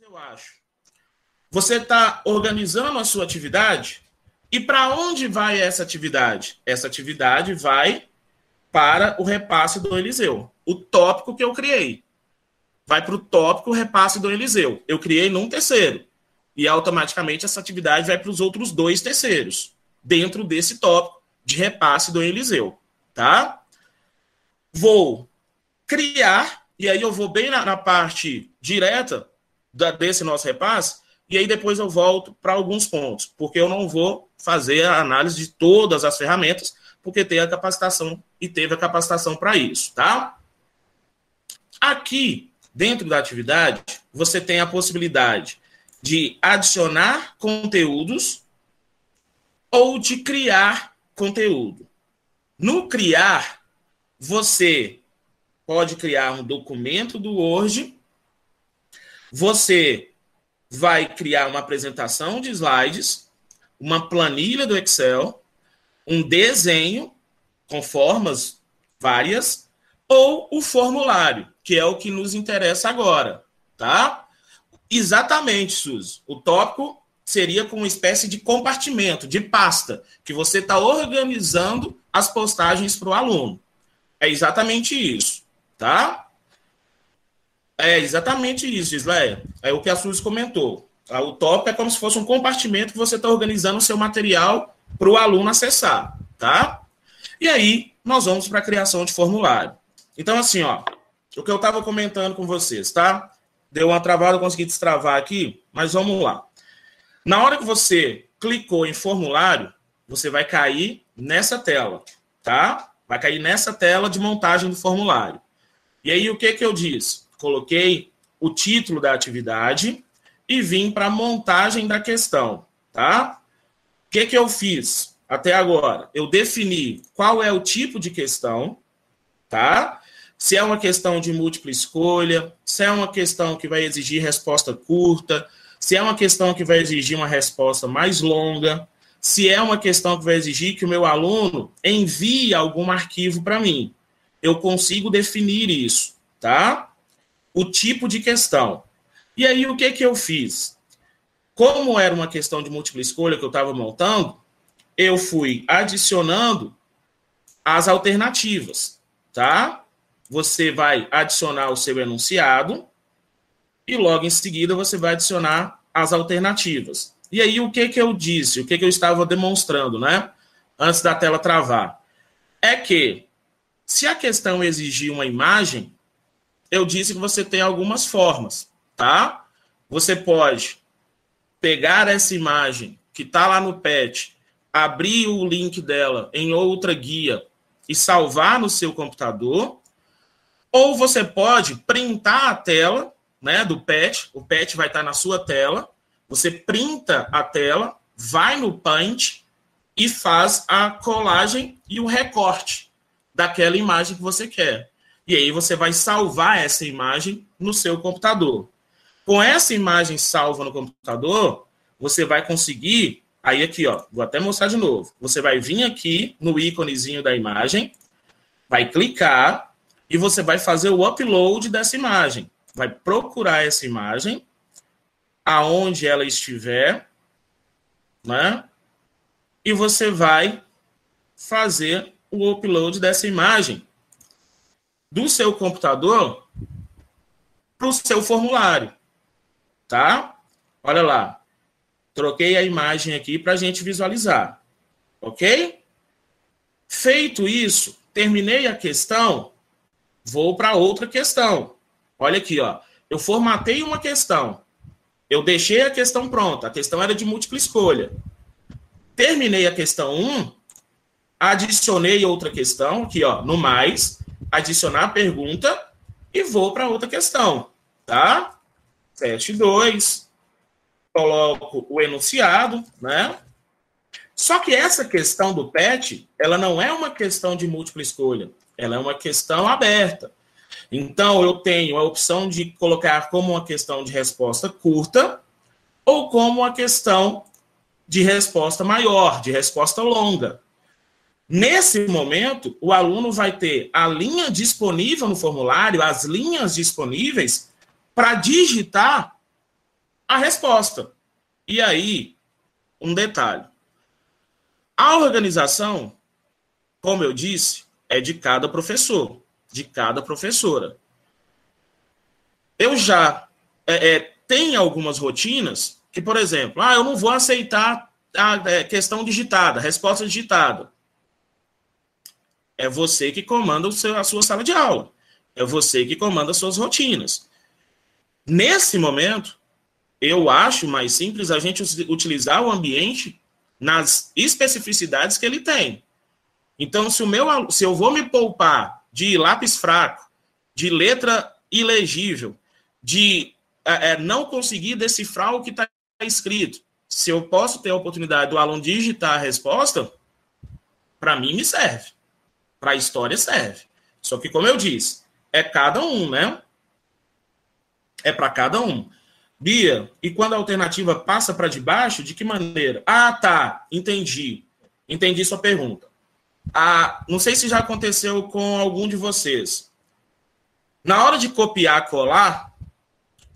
eu acho. Você está organizando a sua atividade e para onde vai essa atividade? Essa atividade vai para o repasse do Eliseu. O tópico que eu criei. Vai para o tópico repasse do Eliseu. Eu criei num terceiro. E automaticamente essa atividade vai para os outros 2 terceiros. Dentro desse tópico de repasse do Eliseu. Tá? Vou criar, e aí eu vou bem na parte direta desse nosso repasse, e aí depois eu volto para alguns pontos, porque eu não vou fazer a análise de todas as ferramentas, porque tem a capacitação e teve a capacitação para isso, tá? Aqui, dentro da atividade, você tem a possibilidade de adicionar conteúdos ou de criar conteúdo. No criar, você pode criar um documento do Word, você vai criar uma apresentação de slides, uma planilha do Excel, um desenho com formas várias, ou o formulário, que é o que nos interessa agora, tá? Exatamente, Suzy. O tópico seria com uma espécie de compartimento, de pasta, que você está organizando as postagens para o aluno. É exatamente isso, tá? É exatamente isso, Isleia. É o que a Suzy comentou. O tópico é como se fosse um compartimento que você está organizando o seu material para o aluno acessar, tá? E aí, nós vamos para a criação de formulário. Então, assim, ó, o que eu estava comentando com vocês, tá? Deu uma travada, eu consegui destravar aqui, mas vamos lá. Na hora que você clicou em formulário, você vai cair nessa tela, tá? Vai cair nessa tela de montagem do formulário. E aí, o que eu disse? Coloquei o título da atividade e vim para a montagem da questão, tá? O que eu fiz até agora? Eu defini qual é o tipo de questão, tá? Se é uma questão de múltipla escolha, se é uma questão que vai exigir resposta curta, se é uma questão que vai exigir uma resposta mais longa, se é uma questão que vai exigir que o meu aluno envie algum arquivo para mim. Eu consigo definir isso, tá? O tipo de questão. E aí, o que eu fiz? Como era uma questão de múltipla escolha que eu estava montando, eu fui adicionando as alternativas, tá? Você vai adicionar o seu enunciado e logo em seguida você vai adicionar as alternativas. E aí, o que eu disse? O que eu estava demonstrando, né? Antes da tela travar. É que, se a questão exigir uma imagem, eu disse que você tem algumas formas, tá? Você pode pegar essa imagem que está lá no PET, abrir o link dela em outra guia e salvar no seu computador, ou você pode printar a tela, né, do PET, o PET vai estar na sua tela, você printa a tela, vai no Paint e faz a colagem e o recorte daquela imagem que você quer. E aí você vai salvar essa imagem no seu computador. Com essa imagem salva no computador, você vai conseguir... Aí aqui, ó, vou até mostrar de novo. Você vai vir aqui no íconezinho da imagem, vai clicar e você vai fazer o upload dessa imagem. Vai procurar essa imagem, aonde ela estiver, né? E você vai fazer o upload dessa imagem do seu computador para o seu formulário, tá? Olha lá, troquei a imagem aqui para a gente visualizar, ok? Feito isso, terminei a questão, vou para outra questão. Olha aqui, ó, eu formatei uma questão, eu deixei a questão pronta, a questão era de múltipla escolha. Terminei a questão 1, adicionei outra questão, aqui, ó, no mais, adicionar a pergunta e vou para outra questão, tá? Teste 2, coloco o enunciado, né? Só que essa questão do PET, ela não é uma questão de múltipla escolha, ela é uma questão aberta. Então, eu tenho a opção de colocar como uma questão de resposta curta ou como uma questão de resposta maior, de resposta longa. Nesse momento, o aluno vai ter a linha disponível no formulário, as linhas disponíveis para digitar a resposta. E aí, um detalhe. A organização, como eu disse, é de cada professor, de cada professora. Eu já tenho algumas rotinas que, por exemplo, eu não vou aceitar a questão digitada, a resposta digitada. É você que comanda a sua sala de aula. É você que comanda as suas rotinas. Nesse momento, eu acho mais simples a gente utilizar o ambiente nas especificidades que ele tem. Então, se eu vou me poupar de lápis fraco, de letra ilegível, de não conseguir decifrar o que está escrito, se eu posso ter a oportunidade do aluno digitar a resposta, para mim me serve. Para a história serve. Só que, como eu disse, é cada um, né? É para cada um. Bia, e quando a alternativa passa para debaixo, de que maneira? Tá, entendi. Entendi sua pergunta. Não sei se já aconteceu com algum de vocês. Na hora de copiar, colar,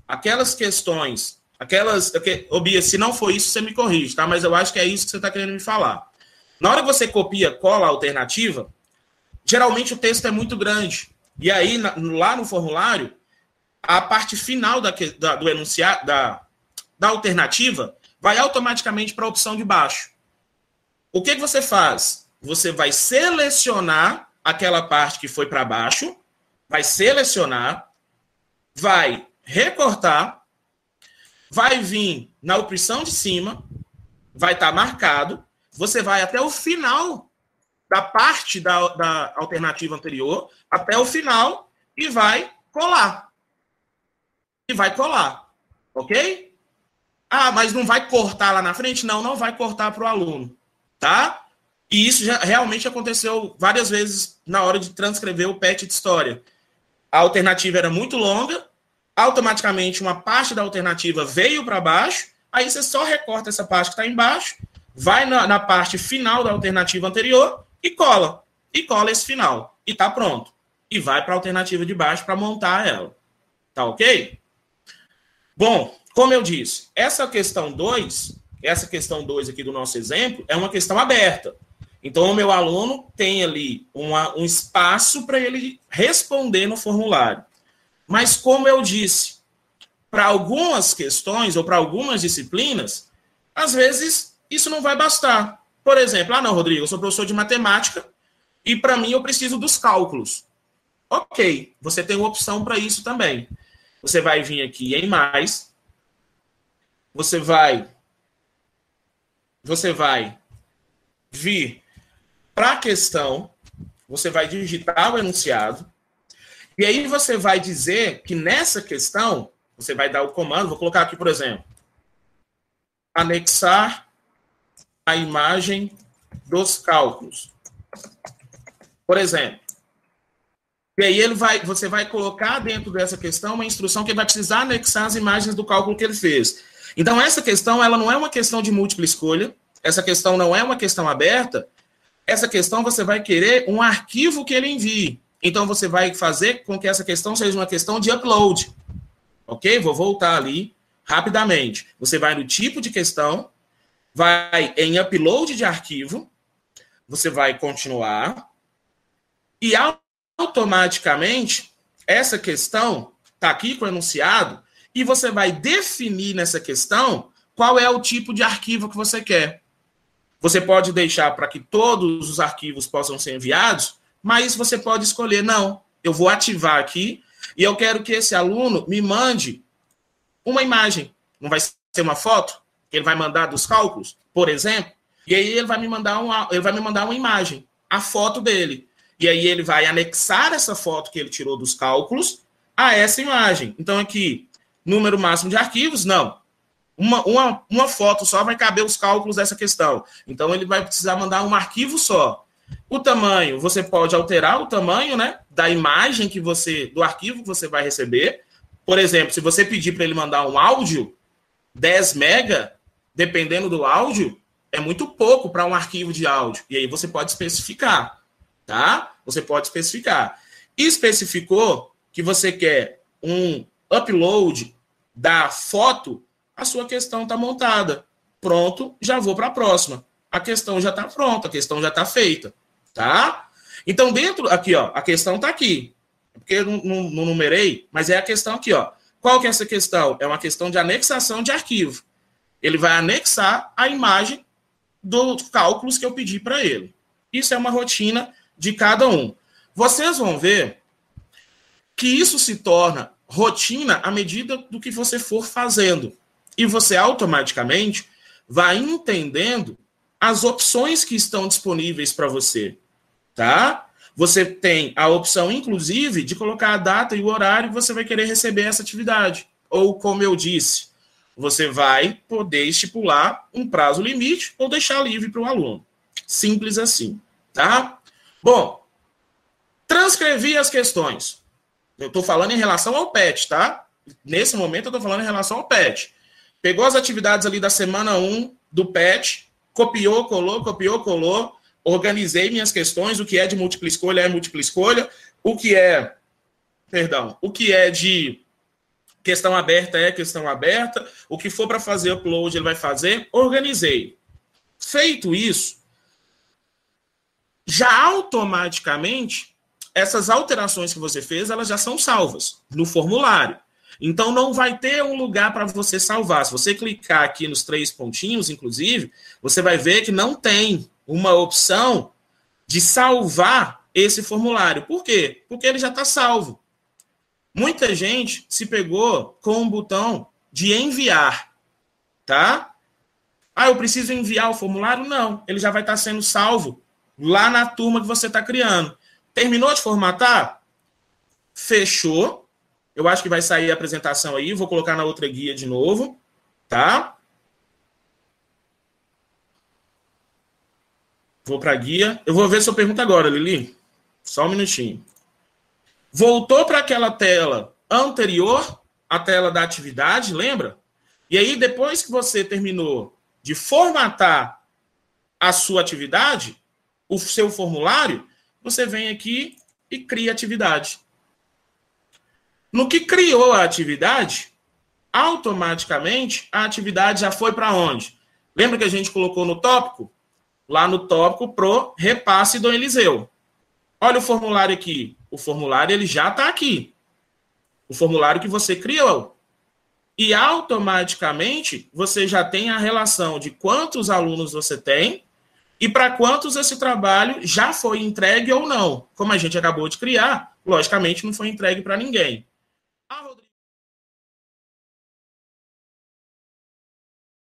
aquelas questões, Bia, se não for isso, você me corrige, tá? Mas eu acho que é isso que você está querendo me falar. Na hora que você copia, cola a alternativa, geralmente o texto é muito grande. E aí, lá no formulário, a parte final do enunciado, da alternativa, vai automaticamente para a opção de baixo. O que você faz? Você vai selecionar aquela parte que foi para baixo, vai selecionar, vai recortar, vai vir na opção de cima, vai estar marcado, você vai até o final da parte da alternativa anterior, até o final, e vai colar. Ok? Mas não vai cortar lá na frente? Não vai cortar para o aluno, tá? E isso já realmente aconteceu várias vezes na hora de transcrever o PET de história. A alternativa era muito longa, automaticamente uma parte da alternativa veio para baixo, aí você só recorta essa parte que está embaixo, vai na parte final da alternativa anterior e cola. E cola esse final. E está pronto. E vai para a alternativa de baixo para montar ela. Tá ok? Bom, como eu disse, essa questão 2 aqui do nosso exemplo, é uma questão aberta. Então, o meu aluno tem ali um espaço para ele responder no formulário. Mas, como eu disse, para algumas questões ou para algumas disciplinas, às vezes isso não vai bastar. Por exemplo, não, Rodrigo, eu sou professor de matemática e para mim eu preciso dos cálculos. Ok, você tem uma opção para isso também. Você vai vir aqui em mais, você vai vir para a questão, você vai digitar o enunciado, e aí você vai dizer que nessa questão, você vai dar o comando, vou colocar aqui, por exemplo, anexar a imagem dos cálculos. Por exemplo. E aí você vai colocar dentro dessa questão uma instrução que ele vai precisar anexar as imagens do cálculo que ele fez. Então, essa questão, ela não é uma questão de múltipla escolha, essa questão não é uma questão aberta, essa questão você vai querer um arquivo que ele envie. Então, você vai fazer com que essa questão seja uma questão de upload. Ok? Vou voltar ali rapidamente. Você vai no tipo de questão, vai em upload de arquivo, você vai continuar, e automaticamente, essa questão está aqui com o enunciado, e você vai definir nessa questão qual é o tipo de arquivo que você quer. Você pode deixar para que todos os arquivos possam ser enviados, mas você pode escolher, não, eu vou ativar aqui e eu quero que esse aluno me mande uma imagem. Não vai ser uma foto que ele vai mandar dos cálculos, por exemplo, e aí ele vai me mandar uma imagem, a foto dele. E aí ele vai anexar essa foto que ele tirou dos cálculos a essa imagem. Então aqui, número máximo de arquivos, não. Uma foto só vai caber os cálculos dessa questão. Então, ele vai precisar mandar um arquivo só. O tamanho, você pode alterar o tamanho, né, da imagem do arquivo que você vai receber. Por exemplo, se você pedir para ele mandar um áudio, 10 mega, dependendo do áudio, é muito pouco para um arquivo de áudio. E aí você pode especificar, tá? Você pode especificar. Especificou que você quer um upload da foto a sua questão está montada. Pronto, já vou para a próxima. A questão já está pronta, a questão já está feita. Tá? Então, dentro, aqui, ó, a questão está aqui. Porque eu não numerei, mas é a questão aqui, ó. Qual que é essa questão? É uma questão de anexação de arquivo. Ele vai anexar a imagem dos cálculos que eu pedi para ele. Isso é uma rotina de cada um. Vocês vão ver que isso se torna rotina à medida do que você for fazendo. E você automaticamente vai entendendo as opções que estão disponíveis para você. Tá? Você tem a opção, inclusive, de colocar a data e o horário que você vai querer receber essa atividade. Ou, como eu disse, você vai poder estipular um prazo limite ou deixar livre para o aluno. Simples assim. Tá? Bom, transcrevi as questões. Eu estou falando em relação ao PET, tá? Nesse momento eu estou falando em relação ao PET. Pegou as atividades ali da semana 1 do PET, copiou, colou, organizei minhas questões, o que é de múltipla escolha é múltipla escolha, o que é de questão aberta é questão aberta, o que for para fazer upload ele vai fazer, organizei. Feito isso, já automaticamente essas alterações que você fez, elas já são salvas no formulário. Então, não vai ter um lugar para você salvar. Se você clicar aqui nos 3 pontinhos, inclusive, você vai ver que não tem uma opção de salvar esse formulário. Por quê? Porque ele já está salvo. Muita gente se pegou com um botão de enviar, tá? Ah, eu preciso enviar o formulário? Não, ele já vai estar sendo salvo lá na turma que você está criando. Terminou de formatar? Fechou. Eu acho que vai sair a apresentação aí. Vou colocar na outra guia de novo. Tá? Vou para a guia. Eu vou ver sua pergunta agora, Lili. Só um minutinho. Voltou para aquela tela anterior, a tela da atividade, lembra? E aí, depois que você terminou de formatar a sua atividade, o seu formulário, você vem aqui e cria atividade. No que criou a atividade, automaticamente a atividade já foi para onde? Lembra que a gente colocou no tópico? Lá no tópico pro repasse do Eliseu. Olha o formulário aqui. O formulário ele já está aqui. O formulário que você criou. E automaticamente você já tem a relação de quantos alunos você tem e para quantos esse trabalho já foi entregue ou não. Como a gente acabou de criar, logicamente não foi entregue para ninguém.